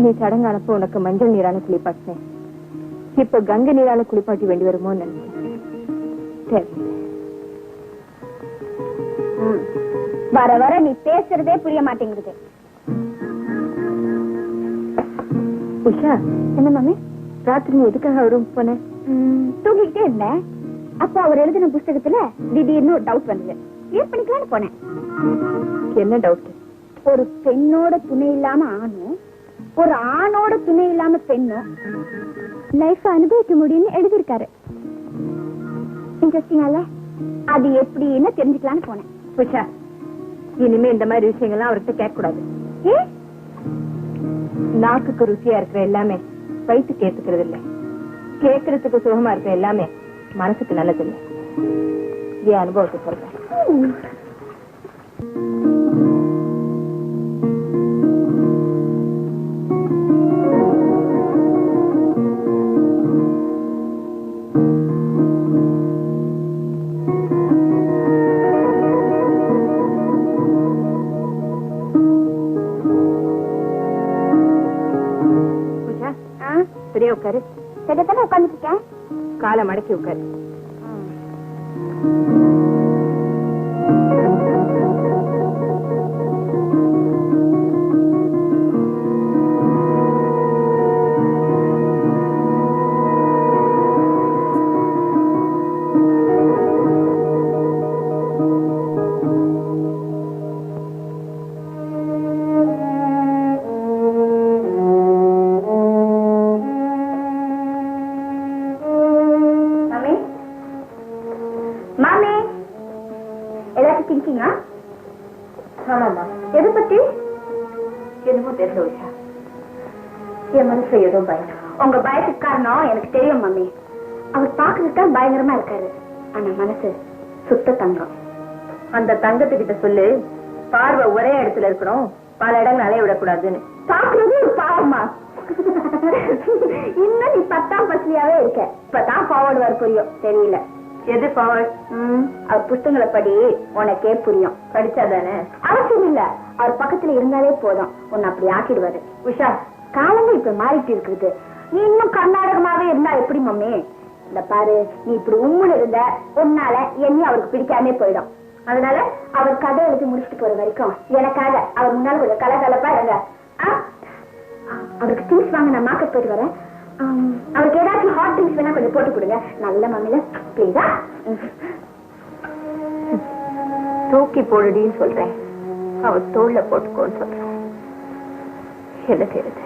நீ சடங்கானப்ப உனக்கு மஞ்சள் நீரால குளிப்பாட்டினேன். இப்ப கங்கை நீரால குளிப்பாட்டி வேண்டி வருமோ நினைச்சேன். வர வர நீ பேசுறதே புரிய மாட்டேங்குது. உஷா, என்ன மாமி? ராத்திரி நீ எதுக்காக ரூம் போன? தூங்கிக்கிட்டே இருந்தேன். அப்போ அவர் எழுதின புஸ்தகத்துல திடீர்னு ஒரு டவுட் வந்தது. கிளியர் பண்ணிக்கலான்னு போனேன். என்ன டவுட்? ஒரு பெண்ணோட துணை இல்லாம ஆணும், ஒரு ஆணோட துணை இல்லாம பெண்ணும் லைஃப் அனுபவிக்க முடியும்னு எழுதியிருக்காரு. இன்ட்ரெஸ்டிங்கால அது எப்படின்னு தெரிஞ்சுக்கலான்னு போனேன். உஷா, இனிமே இந்த மாதிரி விஷயங்கள்லாம் அவர்கிட்ட கேட்க கூடாது. நாக்குக்கு ருசியா இருக்கிற எல்லாமே வயிற்றுக்கு ஏத்துக்கிறது இல்லை. கேட்கறதுக்கு சுகமா இருக்கிற எல்லாமே மனசுக்கு நல்லது இல்லை. என் அனுபவத்தை சொல்றேன். சரியா உட்காரு. சரியாத்தானே உட்காந்துட்டு இருக்கேன். காலை மடக்கி உட்காரு. எது பத்தி? எதுவோ தெரியல உஷா, என் மனசுல ஏதோ பயம். உங்க பயத்துக்கு காரணம் எனக்கு தெரியும் மாமி. அவர் பாக்குறதுக்கா பயங்கரமா இருக்காரு, ஆனா மனசு சுத்த தங்கம். அந்த தங்கத்துக்கிட்ட சொல்லு, பார்வை ஒரே இடத்துல இருக்கணும், பல இடங்கள் அலைய விடக்கூடாதுன்னு. பாக்குறது ஒரு பாவமா? இன்னும் நீ 10ஆம் பசலியாவே இருக்க. இப்பதான் ஃபார்வர்டு வர புரியும். தெரியல எது ஃபார்வர்ட்? அவர் புத்தகங்களை படி உனக்கே புரியும். படிச்சாதானே? அவசியம் இல்ல, அவர் பக்கத்துல இருந்தாலே போதும், உன்னை அப்படி ஆக்கிடுவாரு. உஷா, காலங்கள் இப்ப மாறிட்டு இருக்குது. நீ இன்னும் கர்நாடகமாவே இருந்தா எப்படி மம்மி? இந்த பாரு, நீ இப்படி உம்முன்னு இருந்த உன்னால என்னையும் அவருக்கு பிடிக்காமே போயிடும். அதனால அவர் கதை எழுதி முடிச்சுட்டு போற வரைக்கும் எனக்காக அவர் முன்னால கொஞ்சம் கலகலப்பா இருங்க. அவருக்கு திங்ஸ் வாங்க நான் மார்க்கெட் போயிட்டு வரேன். அவருக்கு ஏதாச்சும் ஹாட் ட்ரிங்க்ஸ் வேணா கொஞ்சம் போட்டு கொடுங்க. நல்ல மம்மில பிளீஸா. தூக்கி போடுடின்னு சொல்றேன், அவர் தோல்ல போட்டுக்கோன்னு சொல்றேன். என்ன செய்யறது?